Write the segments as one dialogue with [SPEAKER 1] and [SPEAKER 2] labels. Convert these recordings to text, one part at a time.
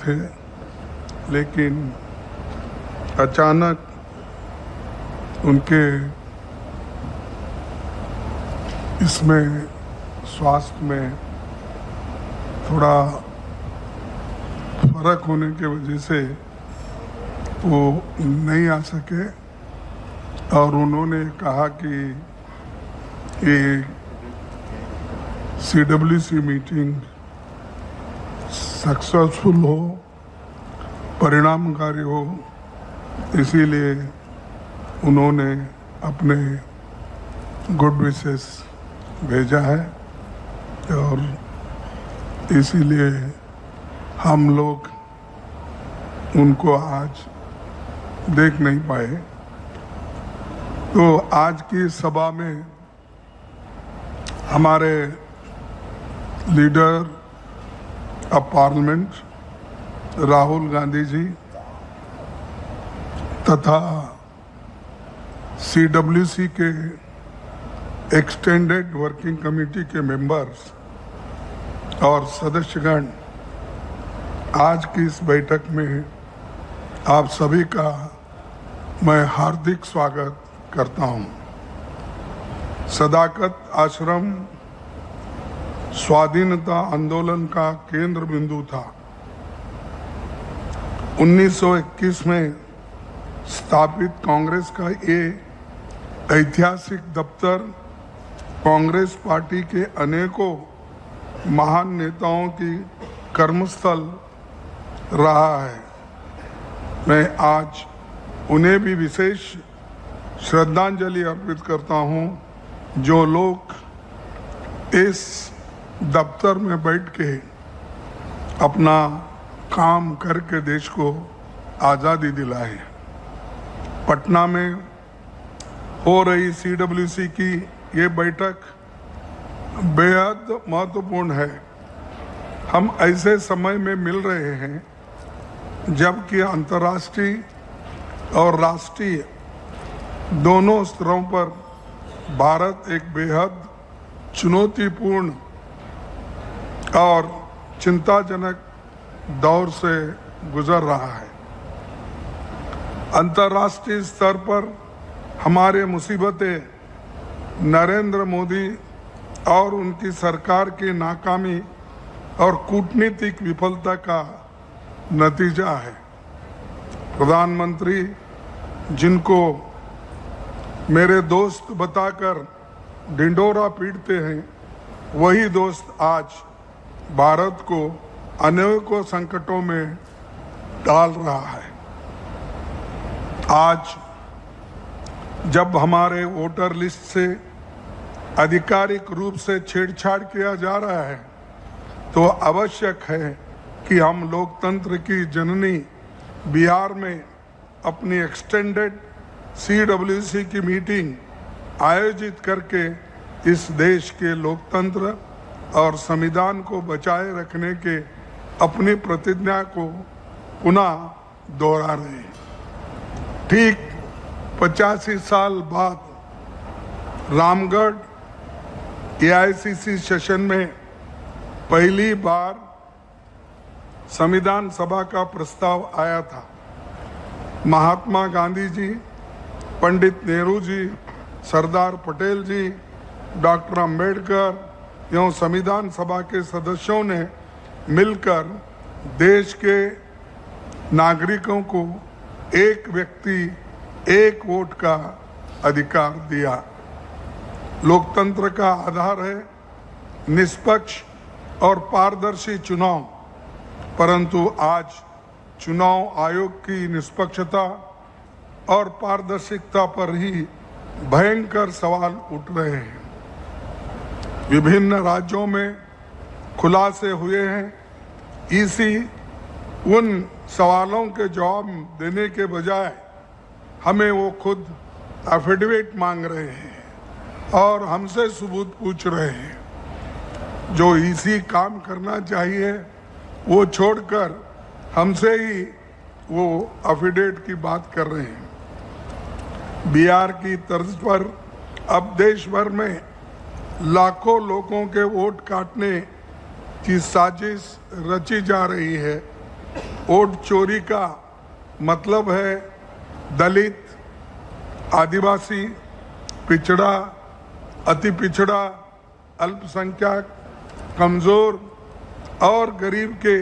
[SPEAKER 1] थे, लेकिन अचानक उनके इसमें स्वास्थ्य में थोड़ा फर्क होने के वजह से वो नहीं आ सके और उन्होंने कहा कि ये CWC मीटिंग सक्सेसफुल हो, परिणामकारी हो, इसीलिए उन्होंने अपने गुड विशेस भेजा है और इसीलिए हम लोग उनको आज देख नहीं पाए। तो आज की सभा में हमारे leader of parliament Rahul Gandhi ji तथा CWC के एक्सटेंडेड वर्किंग कमेटी के मेंबर्स और सदस्यगण आज की इस बैठक में आप सभी का मैं हार्दिक स्वागत करता हूं। सदाकत आश्रम स्वाधीनता आंदोलन का केंद्र बिंदु था। 1921 में स्थापित कांग्रेस का ये ऐतिहासिक दफ्तर कांग्रेस पार्टी के अनेकों महान नेताओं की कर्मस्थल रहा है। मैं आज उन्हें भी विशेष श्रद्धांजलि अर्पित करता हूं जो लोग इस दफ्तर में बैठ के अपना काम करके देश को आज़ादी दिलाए। पटना में हो रही CWC की ये बैठक बेहद महत्वपूर्ण है। हम ऐसे समय में मिल रहे हैं जबकि अंतर्राष्ट्रीय और राष्ट्रीय दोनों स्तरों पर भारत एक बेहद चुनौतीपूर्ण और चिंताजनक दौर से गुजर रहा है। अंतर्राष्ट्रीय स्तर पर हमारे मुसीबतें नरेंद्र मोदी और उनकी सरकार की नाकामी और कूटनीतिक विफलता का नतीजा है। प्रधानमंत्री जिनको मेरे दोस्त बताकर ढिंढोरा पीटते हैं, वही दोस्त आज भारत को अनेकों संकटों में डाल रहा है। आज जब हमारे वोटर लिस्ट से आधिकारिक रूप से छेड़छाड़ किया जा रहा है तो आवश्यक है कि हम लोकतंत्र की जननी बिहार में अपनी एक्सटेंडेड CWC की मीटिंग आयोजित करके इस देश के लोकतंत्र और संविधान को बचाए रखने के अपनी प्रतिज्ञा को पुनः दोहरा रहे हैं। ठीक 85 साल बाद रामगढ़ AICC सेशन में पहली बार संविधान सभा का प्रस्ताव आया था। महात्मा गांधी जी, पंडित नेहरू जी, सरदार पटेल जी, डॉक्टर अंबेडकर एवं संविधान सभा के सदस्यों ने मिलकर देश के नागरिकों को एक व्यक्ति एक वोट का अधिकार दिया। लोकतंत्र का आधार है निष्पक्ष और पारदर्शी चुनाव, परंतु आज चुनाव आयोग की निष्पक्षता और पारदर्शिता पर ही भयंकर सवाल उठ रहे हैं। विभिन्न राज्यों में खुलासे हुए हैं। इसी उन सवालों के जवाब देने के बजाय हमें वो खुद एफिडेविट मांग रहे हैं और हमसे सबूत पूछ रहे हैं। जो इसी काम करना चाहिए वो छोड़कर हमसे ही वो एफिडेविट की बात कर रहे हैं। बिहार की तर्ज पर अब देश भर में लाखों लोगों के वोट काटने की साजिश रची जा रही है। वोट चोरी का मतलब है दलित, आदिवासी, पिछड़ा, अति पिछड़ा, अल्पसंख्यक, कमजोर और गरीब के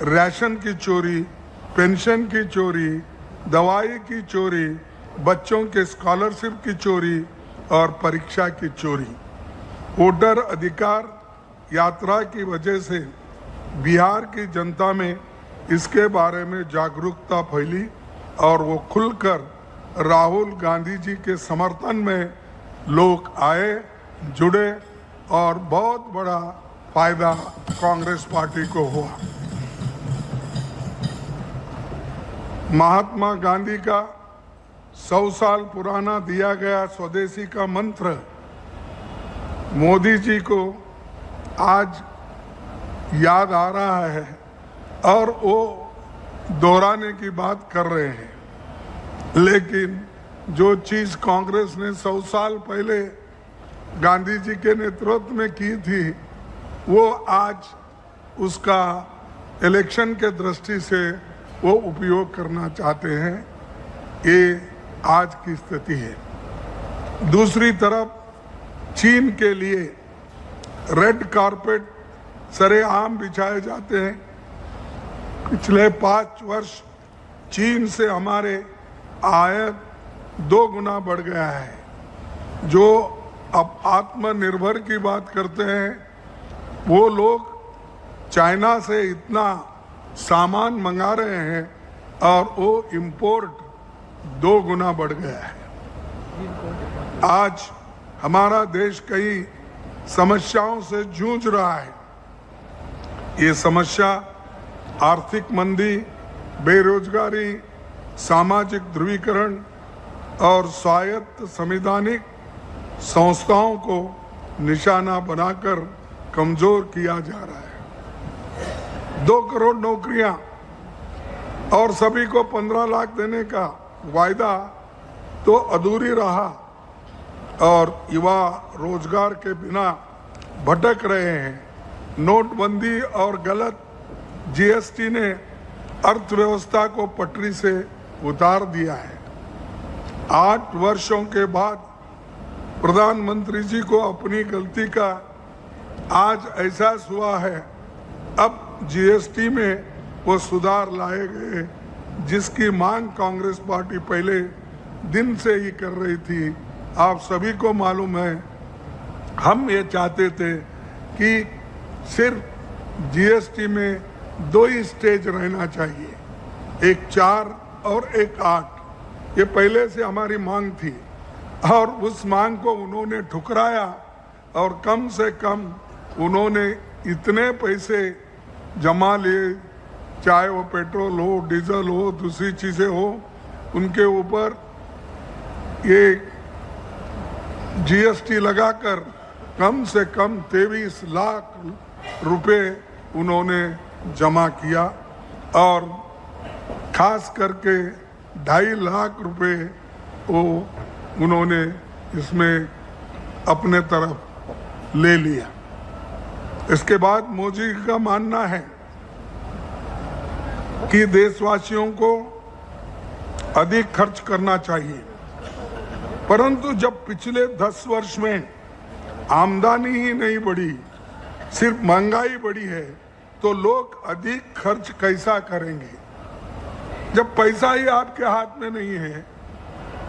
[SPEAKER 1] राशन की चोरी, पेंशन की चोरी, दवाई की चोरी, बच्चों के स्कॉलरशिप की चोरी और परीक्षा की चोरी। वोटर अधिकार यात्रा की वजह से बिहार की जनता में इसके बारे में जागरूकता फैली और वो खुलकर राहुल गांधी जी के समर्थन में लोग आए, जुड़े और बहुत बड़ा फायदा कांग्रेस पार्टी को हुआ। महात्मा गांधी का 100 साल पुराना दिया गया स्वदेशी का मंत्र मोदी जी को आज याद आ रहा है और वो दोहराने की बात कर रहे हैं। लेकिन जो चीज़ कांग्रेस ने 100 साल पहले गांधी जी के नेतृत्व में की थी, वो आज उसका इलेक्शन के दृष्टि से वो उपयोग करना चाहते हैं। ये आज की स्थिति है। दूसरी तरफ चीन के लिए रेड कारपेट सरेआम बिछाए जाते हैं। पिछले 5 वर्ष चीन से हमारे आयात 2 गुना बढ़ गया है। जो अब आत्मनिर्भर की बात करते हैं, वो लोग चाइना से इतना सामान मंगा रहे हैं और वो इंपोर्ट 2 गुना बढ़ गया है। आज हमारा देश कई समस्याओं से जूझ रहा है। ये समस्या आर्थिक मंदी, बेरोजगारी, सामाजिक ध्रुवीकरण और स्वायत्त संवैधानिक संस्थाओं को निशाना बनाकर कमजोर किया जा रहा है। 2 करोड़ नौकरियां और सभी को 15 लाख देने का वायदा तो अधूरी रहा और युवा रोजगार के बिना भटक रहे हैं। नोटबंदी और गलत जीएसटी ने अर्थव्यवस्था को पटरी से उतार दिया है। 8 वर्षों के बाद प्रधानमंत्री जी को अपनी गलती का आज एहसास हुआ है। अब जीएसटी में वो सुधार लाए गए जिसकी मांग कांग्रेस पार्टी पहले दिन से ही कर रही थी। आप सभी को मालूम है, हम ये चाहते थे कि सिर्फ जीएसटी में 2 ही स्टेज रहना चाहिए, एक 4 और एक 8। ये पहले से हमारी मांग थी और उस मांग को उन्होंने ठुकराया और कम से कम उन्होंने इतने पैसे जमा लिए, चाहे वो पेट्रोल हो, डीजल हो, दूसरी चीज़ें हो, उनके ऊपर ये जीएसटी लगाकर कम से कम 23 लाख रुपए उन्होंने जमा किया और खास करके 2.5 लाख रुपए वो उन्होंने इसमें अपने तरफ ले लिया। इसके बाद मोदी का मानना है कि देशवासियों को अधिक खर्च करना चाहिए, परंतु जब पिछले 10 वर्ष में आमदनी ही नहीं बढ़ी, सिर्फ महंगाई बढ़ी है, तो लोग अधिक खर्च कैसा करेंगे? जब पैसा ही आपके हाथ में नहीं है,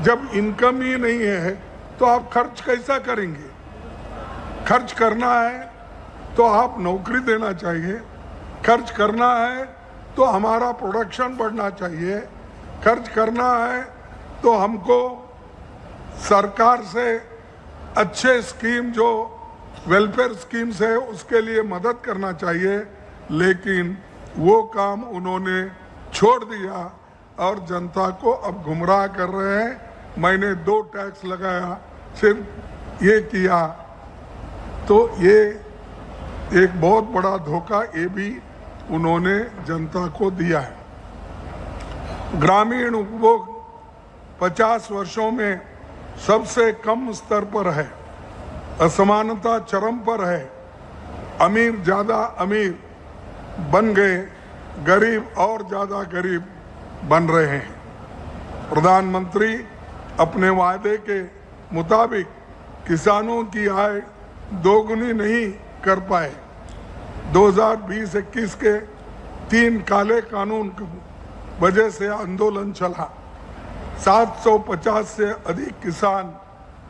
[SPEAKER 1] जब इनकम ही नहीं है, तो आप खर्च कैसा करेंगे? खर्च करना है तो आप नौकरी देना चाहिए, खर्च करना है तो हमारा प्रोडक्शन बढ़ना चाहिए, खर्च करना है तो हमको सरकार से अच्छे स्कीम जो वेलफेयर स्कीम्स है उसके लिए मदद करना चाहिए। लेकिन वो काम उन्होंने छोड़ दिया और जनता को अब गुमराह कर रहे हैं। मैंने 2 टैक्स लगाया, सिर्फ ये किया, तो ये एक बहुत बड़ा धोखा ये भी उन्होंने जनता को दिया है। ग्रामीण उपभोग 50 वर्षों में सबसे कम स्तर पर है, असमानता चरम पर है, अमीर ज्यादा अमीर बन गए गरीब और ज़्यादा गरीब बन रहे हैं। प्रधानमंत्री अपने वायदे के मुताबिक किसानों की आय दोगुनी नहीं कर पाए। 2020-21 के 3 काले कानून की वजह से आंदोलन चला। 750 से अधिक किसान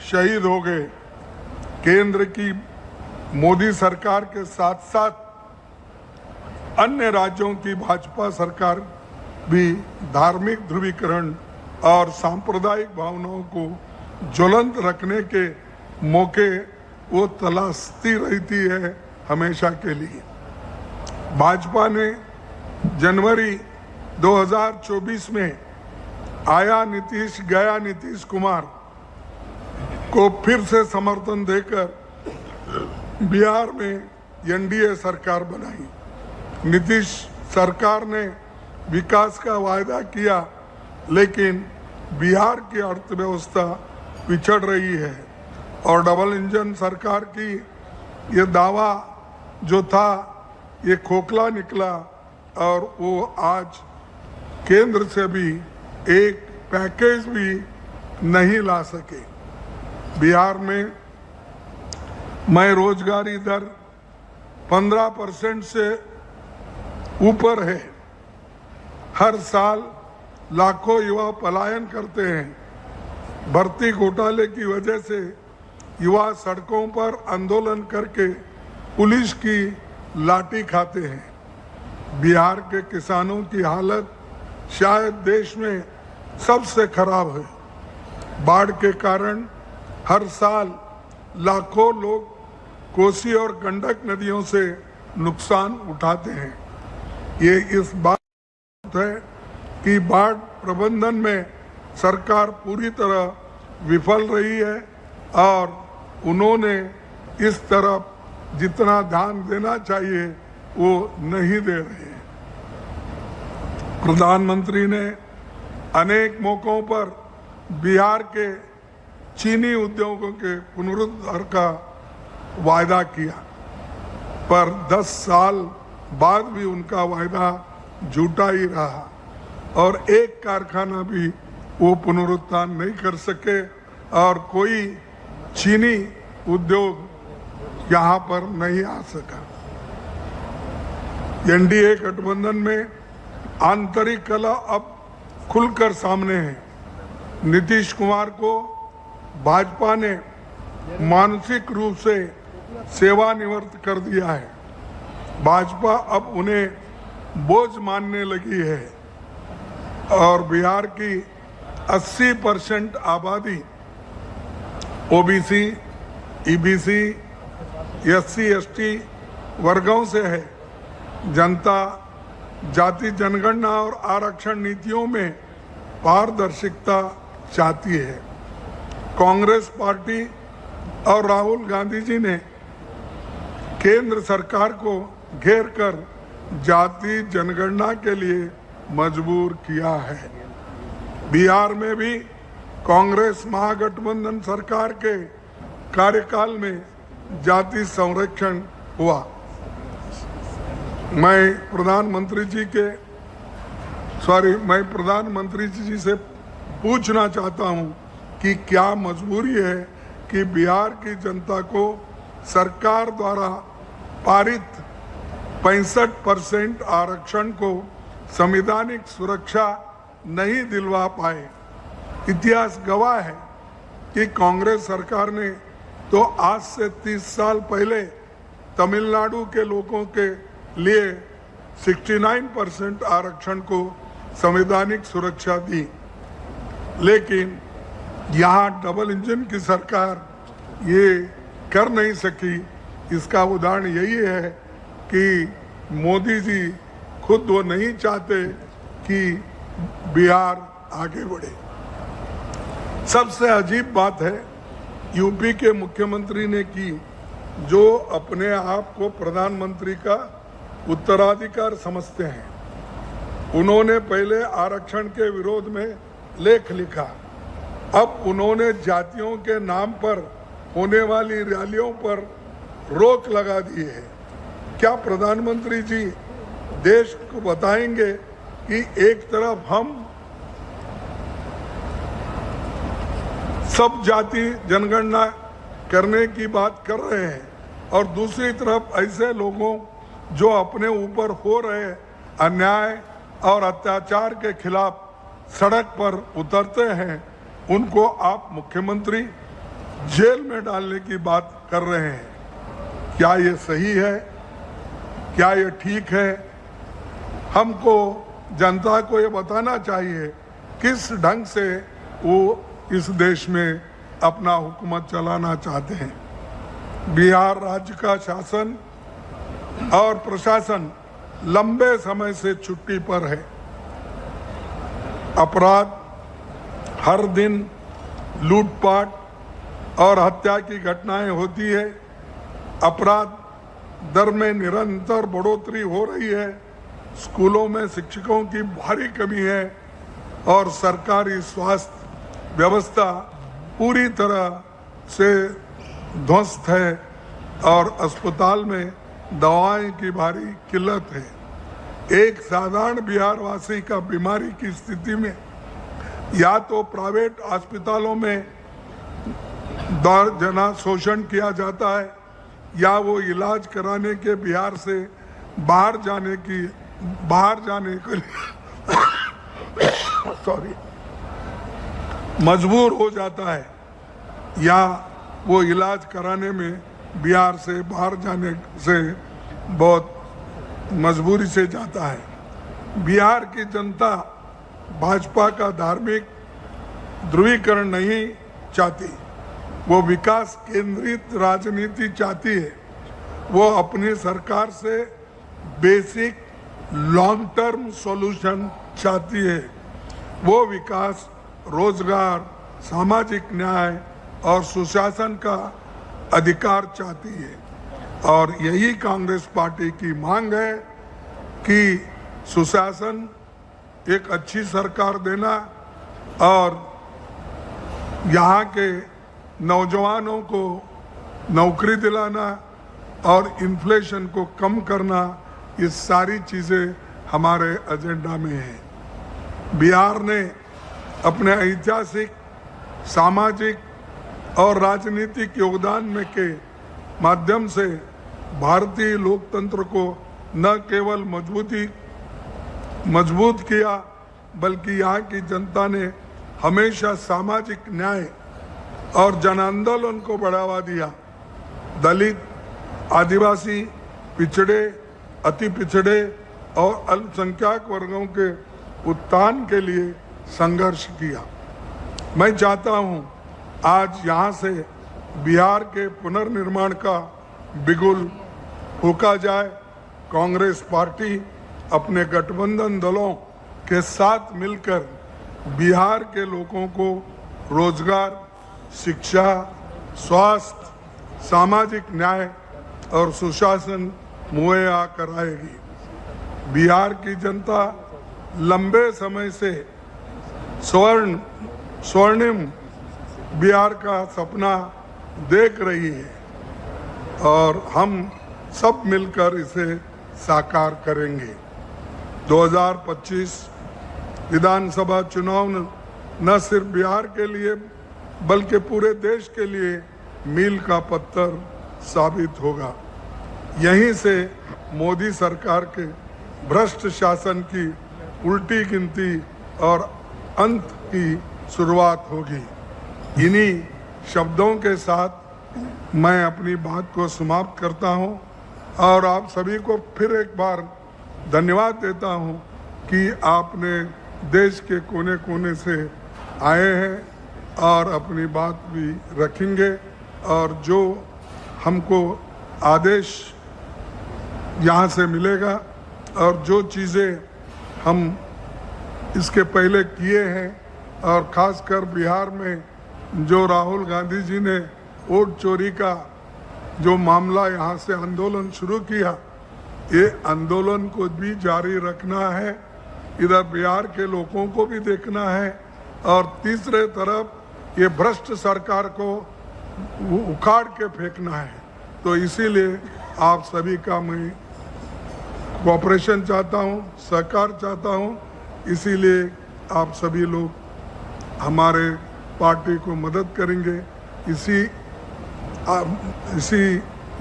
[SPEAKER 1] शहीद हो गए। केंद्र की मोदी सरकार के साथ साथ अन्य राज्यों की भाजपा सरकार भी धार्मिक ध्रुवीकरण और सांप्रदायिक भावनाओं को ज्वलंत रखने के मौके वो तलाशती रहती है हमेशा के लिए। भाजपा ने जनवरी 2024 में आया नीतीश गया नीतीश कुमार को फिर से समर्थन देकर बिहार में एनडीए सरकार बनाई। नीतीश सरकार ने विकास का वायदा किया, लेकिन बिहार की अर्थव्यवस्था पिछड़ रही है और डबल इंजन सरकार की ये दावा जो था ये खोखला निकला और वो आज केंद्र से भी एक पैकेज भी नहीं ला सके। बिहार में मैं रोजगारी दर 15% से ऊपर है। हर साल लाखों युवा पलायन करते हैं। भर्ती घोटाले की वजह से युवा सड़कों पर आंदोलन करके पुलिस की लाठी खाते हैं। बिहार के किसानों की हालत शायद देश में सबसे खराब है। बाढ़ के कारण हर साल लाखों लोग कोसी और गंडक नदियों से नुकसान उठाते हैं। ये इस बात है कि बाढ़ प्रबंधन में सरकार पूरी तरह विफल रही है और उन्होंने इस तरफ जितना ध्यान देना चाहिए वो नहीं दे रहे हैं। प्रधानमंत्री ने अनेक मौकों पर बिहार के चीनी उद्योगों के पुनरुद्धार का वायदा किया, पर 10 साल बाद भी उनका वायदा झूठा ही रहा और एक कारखाना भी वो पुनरुत्थान नहीं कर सके और कोई चीनी उद्योग यहाँ पर नहीं आ सका। एनडीए गठबंधन में आंतरिक कलह अब खुलकर सामने है। नीतीश कुमार को भाजपा ने मानसिक रूप से सेवानिवृत्त कर दिया है। भाजपा अब उन्हें बोझ मानने लगी है और बिहार की 80% आबादी ओबीसी, ईबीसी, एससी, एसटी वर्गों से है। जनता जाति जनगणना और आरक्षण नीतियों में पारदर्शिता चाहती है। कांग्रेस पार्टी और राहुल गांधी जी ने केंद्र सरकार को घेर कर जाति जनगणना के लिए मजबूर किया है। बिहार में भी कांग्रेस महागठबंधन सरकार के कार्यकाल में जाति संरक्षण हुआ। मैं प्रधानमंत्री जी से पूछना चाहता हूं कि क्या मजबूरी है कि बिहार की जनता को सरकार द्वारा पारित 65% आरक्षण को संवैधानिक सुरक्षा नहीं दिलवा पाए। इतिहास गवाह है कि कांग्रेस सरकार ने तो आज से 30 साल पहले तमिलनाडु के लोगों के लिए 69% आरक्षण को संवैधानिक सुरक्षा दी, लेकिन यहाँ डबल इंजन की सरकार ये कर नहीं सकी। इसका उदाहरण यही है कि मोदी जी खुद वो नहीं चाहते कि बिहार आगे बढ़े। सबसे अजीब बात है यूपी के मुख्यमंत्री ने की, जो अपने आप को प्रधानमंत्री का उत्तराधिकार समझते हैं। उन्होंने पहले आरक्षण के विरोध में लेख लिखा, अब उन्होंने जातियों के नाम पर होने वाली रैलियों पर रोक लगा दी है। क्या प्रधानमंत्री जी देश को बताएंगे कि एक तरफ हम सब जाति जनगणना करने की बात कर रहे हैं और दूसरी तरफ ऐसे लोगों जो अपने ऊपर हो रहे अन्याय और अत्याचार के खिलाफ सड़क पर उतरते हैं, उनको आप मुख्यमंत्री जेल में डालने की बात कर रहे हैं। क्या ये सही है? क्या ये ठीक है? हमको जनता को ये बताना चाहिए किस ढंग से वो इस देश में अपना हुकूमत चलाना चाहते हैं। बिहार राज्य का शासन और प्रशासन लंबे समय से छुट्टी पर है। अपराध हर दिन, लूटपाट और हत्या की घटनाएं होती है। अपराध दर में निरंतर बढ़ोतरी हो रही है। स्कूलों में शिक्षकों की भारी कमी है और सरकारी स्वास्थ्य व्यवस्था पूरी तरह से ध्वस्त है और अस्पताल में दवाएं की भारी किल्लत है। एक साधारण बिहारवासी का बीमारी की स्थिति में या तो प्राइवेट अस्पतालों में जना शोषण किया जाता है या वो इलाज कराने के बिहार से बाहर जाने के लिए सॉरी मजबूर हो जाता है या वो इलाज कराने में बिहार से बाहर जाने से बहुत मजबूरी से जाता है। बिहार की जनता भाजपा का धार्मिक ध्रुवीकरण नहीं चाहती, वो विकास केंद्रित राजनीति चाहती है। वो अपनी सरकार से बेसिक लॉन्ग टर्म सॉल्यूशन चाहती है। वो विकास, रोजगार, सामाजिक न्याय और सुशासन का अधिकार चाहती है और यही कांग्रेस पार्टी की मांग है कि सुशासन, एक अच्छी सरकार देना और यहाँ के नौजवानों को नौकरी दिलाना और इन्फ्लेशन को कम करना, ये सारी चीज़ें हमारे एजेंडा में हैं। बिहार ने अपने ऐतिहासिक, सामाजिक और राजनीतिक योगदान में के माध्यम से भारतीय लोकतंत्र को न केवल मजबूत किया बल्कि यहाँ की जनता ने हमेशा सामाजिक न्याय और जन आंदोलन को बढ़ावा दिया। दलित, आदिवासी, पिछड़े, अति पिछड़े और अल्पसंख्यक वर्गों के उत्थान के लिए संघर्ष किया। मैं चाहता हूँ आज यहाँ से बिहार के पुनर्निर्माण का बिगुल फूंका जाए। कांग्रेस पार्टी अपने गठबंधन दलों के साथ मिलकर बिहार के लोगों को रोजगार, शिक्षा, स्वास्थ्य, सामाजिक न्याय और सुशासन मुहैया कराएगी। बिहार की जनता लंबे समय से स्वर्णिम बिहार का सपना देख रही है और हम सब मिलकर इसे साकार करेंगे। 2025 विधानसभा चुनाव न सिर्फ बिहार के लिए बल्कि पूरे देश के लिए मील का पत्थर साबित होगा। यहीं से मोदी सरकार के भ्रष्ट शासन की उल्टी गिनती और अंत की शुरुआत होगी। इन्हीं शब्दों के साथ मैं अपनी बात को समाप्त करता हूं और आप सभी को फिर एक बार धन्यवाद देता हूं कि आपने देश के कोने कोने से आए हैं और अपनी बात भी रखेंगे और जो हमको आदेश यहाँ से मिलेगा और जो चीज़ें हम इसके पहले किए हैं और ख़ासकर बिहार में जो राहुल गांधी जी ने वोट चोरी का जो मामला यहाँ से आंदोलन शुरू किया, ये आंदोलन को भी जारी रखना है। इधर बिहार के लोगों को भी देखना है और तीसरे तरफ ये भ्रष्ट सरकार को उखाड़ के फेंकना है। तो इसीलिए आप सभी का मैं कोऑपरेशन चाहता हूँ, सहकार चाहता हूँ। इसीलिए आप सभी लोग हमारे पार्टी को मदद करेंगे। इसी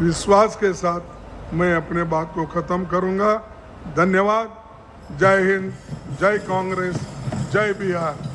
[SPEAKER 1] विश्वास के साथ मैं अपने बात को ख़त्म करूँगा। धन्यवाद। जय हिंद, जय कांग्रेस, जय बिहार।